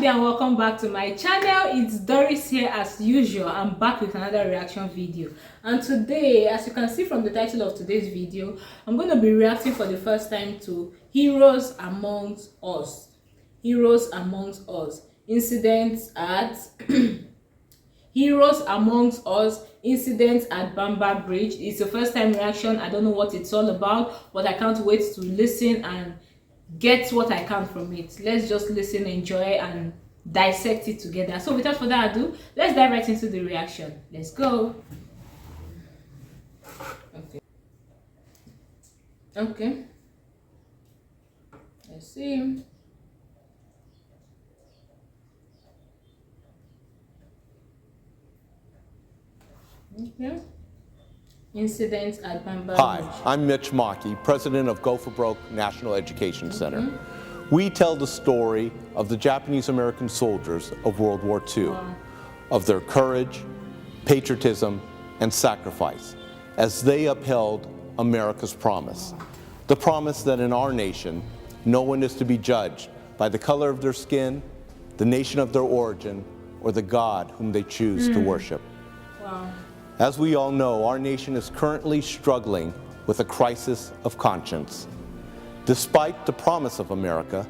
day and welcome back to my channel. It's Doris here as usual. I'm back with another reaction video, and today, as you can see from the title of today's video, I'm going to be reacting for the first time to Heroes Amongst Us. Heroes Amongst Us. Incidents at Heroes Amongst Us, incidents at Bamber Bridge. It's the first time reaction. I don't know what it's all about, but I can't wait to listen and get what I can from it. Let's just listen, enjoy, and dissect it together. So without further ado, let's dive right into the reaction. Let's go. Okay. Let's see. Okay. Incidents at Bamber Bridge. Hi, I'm Mitch Mackey, president of Go for Broke National Education Center. We tell the story of the Japanese American soldiers of World War II, of their courage, patriotism, and sacrifice as they upheld America's promise. The promise that in our nation, no one is to be judged by the color of their skin, the nation of their origin, or the God whom they choose to worship. Wow. As we all know, our nation is currently struggling with a crisis of conscience. Despite the promise of America,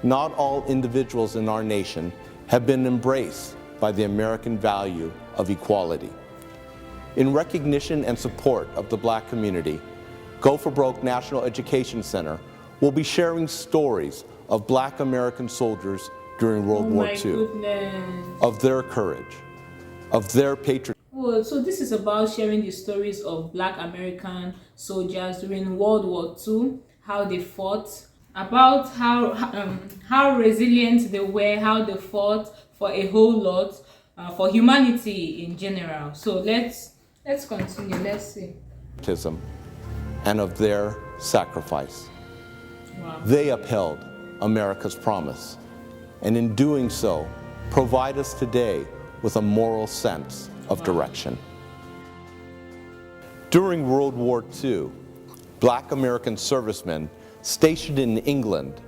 not all individuals in our nation have been embraced by the American value of equality. In recognition and support of the Black community, Go for Broke National Education Center will be sharing stories of Black American soldiers during World War II, of their courage, of their patriotism. Oh, so this is about sharing the stories of Black American soldiers during World War II, how they fought, about how resilient they were, how they fought for a whole lot, for humanity in general. So let's continue. Let's see. And of their sacrifice. Wow. They upheld America's promise, and in doing so, provide us today with a moral sense of direction. During World War II, Black American servicemen stationed in England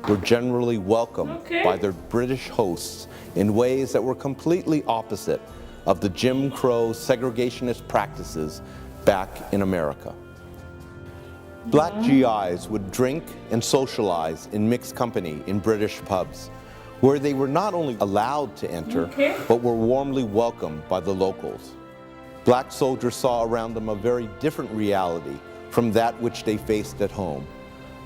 were generally welcomed by their British hosts in ways that were completely opposite of the Jim Crow segregationist practices back in America. Black GIs would drink and socialize in mixed company in British pubs, where they were not only allowed to enter, but were warmly welcomed by the locals. Black soldiers saw around them a very different reality from that which they faced at home,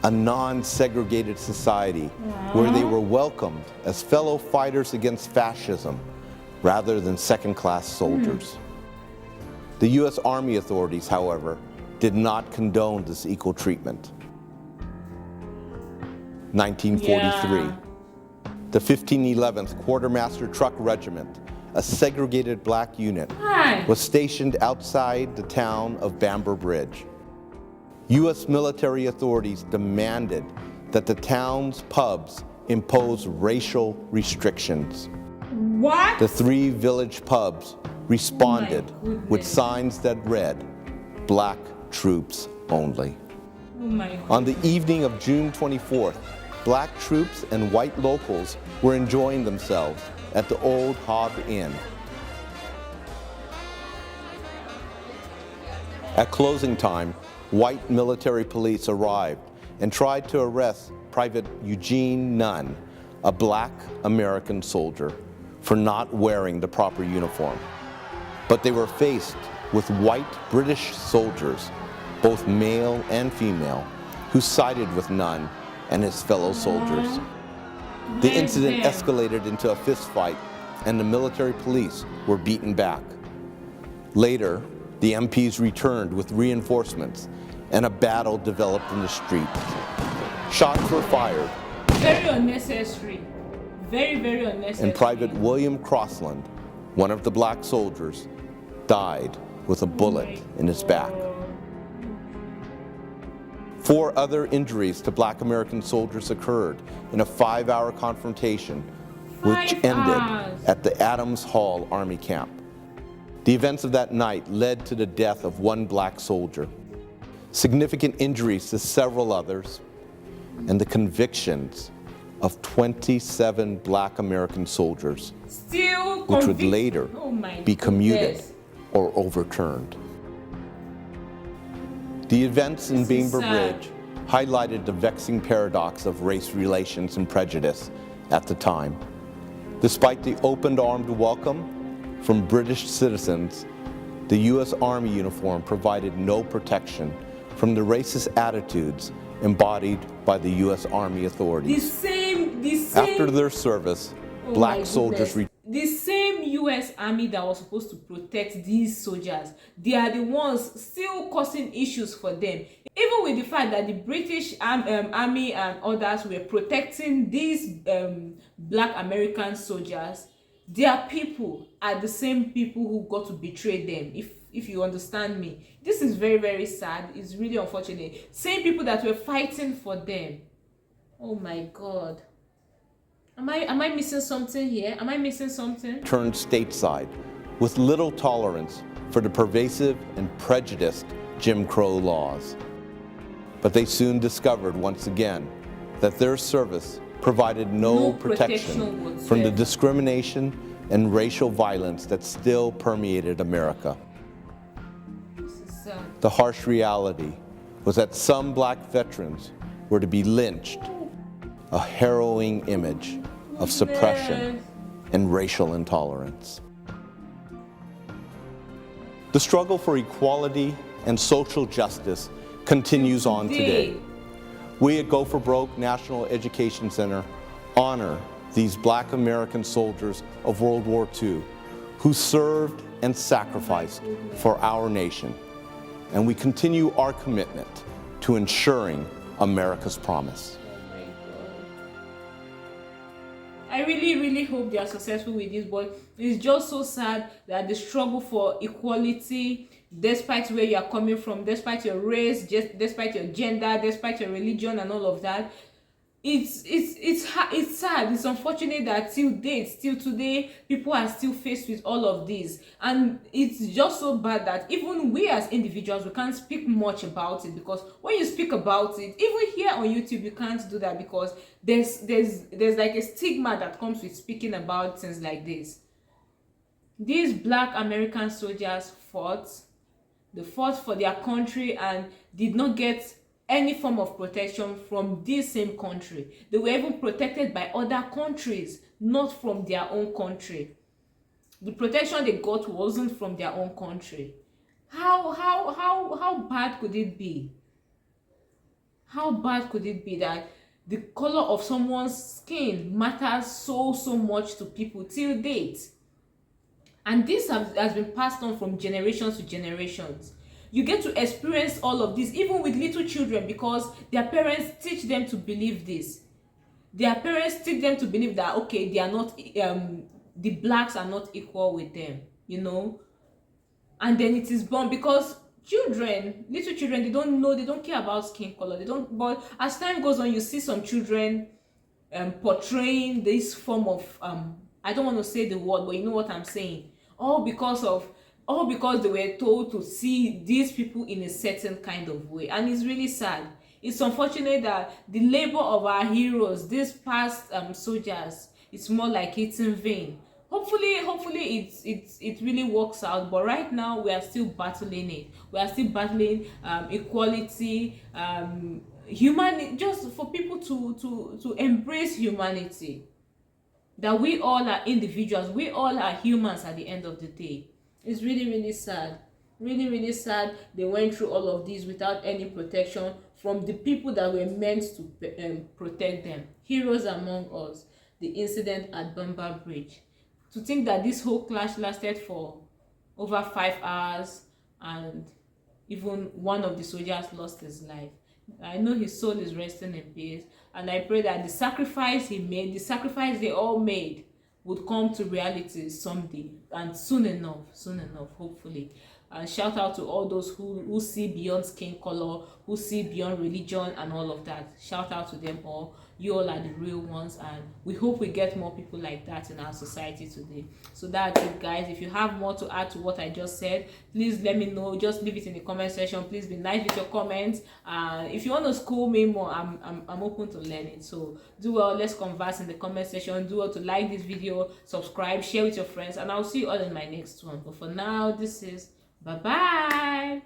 a non-segregated society where they were welcomed as fellow fighters against fascism rather than second-class soldiers. The U.S. Army authorities, however, did not condone this equal treatment. 1943. The 1511th Quartermaster Truck Regiment, a segregated Black unit, was stationed outside the town of Bamber Bridge. U.S. military authorities demanded that the town's pubs impose racial restrictions. What? The 3 village pubs responded with signs that read, "Black troops only." On the evening of June 24th, Black troops and white locals were enjoying themselves at the Old Hog Inn. At closing time, white military police arrived and tried to arrest Private Eugene Nunn, a Black American soldier, for not wearing the proper uniform. But they were faced with white British soldiers, both male and female, who sided with Nunn and his fellow soldiers. The incident escalated into a fist fight, and the military police were beaten back. Later, the MPs returned with reinforcements, and a battle developed in the street. Shots were fired. Very unnecessary. Very, very unnecessary. And Private William Crossland, one of the Black soldiers, died with a bullet in his back. 4 other injuries to Black American soldiers occurred in a 5-hour confrontation, which ended at the Adams Hall Army Camp. The events of that night led to the death of 1 Black soldier, significant injuries to several others, and the convictions of 27 black American soldiers, Still which would later be commuted or overturned. The events in Bamber Bridge highlighted the vexing paradox of race relations and prejudice at the time. Despite the open armed welcome from British citizens, the U.S. Army uniform provided no protection from the racist attitudes embodied by the U.S. Army authorities. After their service, black soldiers the same U.S. Army that was supposed to protect these soldiers, they are the ones still causing issues for them. Even with the fact that the British Army and others were protecting these black American soldiers, their people are the same people who got to betray them, if you understand me. This is very, very sad. It's really unfortunate. Same people that were fighting for them. Oh my God. Am I missing something here? Am I missing something? Turned stateside with little tolerance for the pervasive and prejudiced Jim Crow laws. But they soon discovered once again that their service provided no protection from the discrimination and racial violence that still permeated America. The harsh reality was that some black veterans were to be lynched, a harrowing image of suppression and racial intolerance. The struggle for equality and social justice continues on today. We at Go for Broke National Education Center honor these black American soldiers of World War II who served and sacrificed for our nation. And we continue our commitment to ensuring America's promise. I really, really hope they are successful with this, but it's just so sad that the struggle for equality, despite where you are coming from, despite your race, despite your gender, despite your religion and all of that, it's sad. It's unfortunate that till today, people are still faced with all of this, and it's just so bad that even we as individuals, we can't speak much about it, because when you speak about it, even here on YouTube, you can't do that because there's like a stigma that comes with speaking about things like this. These black American soldiers fought for their country and did not get any form of protection from this same country. They were even protected by other countries, not from their own country. The protection they got wasn't from their own country. How bad could it be? How bad could it be that the color of someone's skin matters so much to people till date? And this has been passed on from generations to generations. You get to experience all of this even with little children, because their parents teach them to believe this. Their parents teach them to believe that, okay, they are not the blacks are not equal with them, you know. And then it is born, because little children, they don't know, they don't care about skin color, but as time goes on, you see some children portraying this form of I don't want to say the word, but you know what I'm saying, all because they were told to see these people in a certain kind of way. And it's really sad. It's unfortunate that the labor of our heroes, these past soldiers, it's more like it's in vain. Hopefully it really works out, but right now we are still battling it. We are still battling equality, humanity, just for people to embrace humanity, that we all are individuals, we all are humans at the end of the day. It's really sad, really sad. They went through all of this without any protection from the people that were meant to protect them. Heroes among us. The incident at Bamber Bridge. To think that this whole clash lasted for over 5 hours, and even one of the soldiers lost his life. I know his soul is resting in peace, and I pray that the sacrifice he made, the sacrifice they all made, would come to reality someday, and soon enough, hopefully. And shout out to all those who see beyond skin color, who see beyond religion and all of that. Shout out to them all. You all are the real ones, and we hope we get more people like that in our society today. So that's it, guys. If you have more to add to what I just said, please let me know. Just leave it in the comment section. Please be nice with your comments. If you want to school me more, I'm open to learning. So do well. Let's converse in the comment section. Do well to like this video, subscribe, share with your friends, and I'll see you all in my next one. But for now, this is bye bye.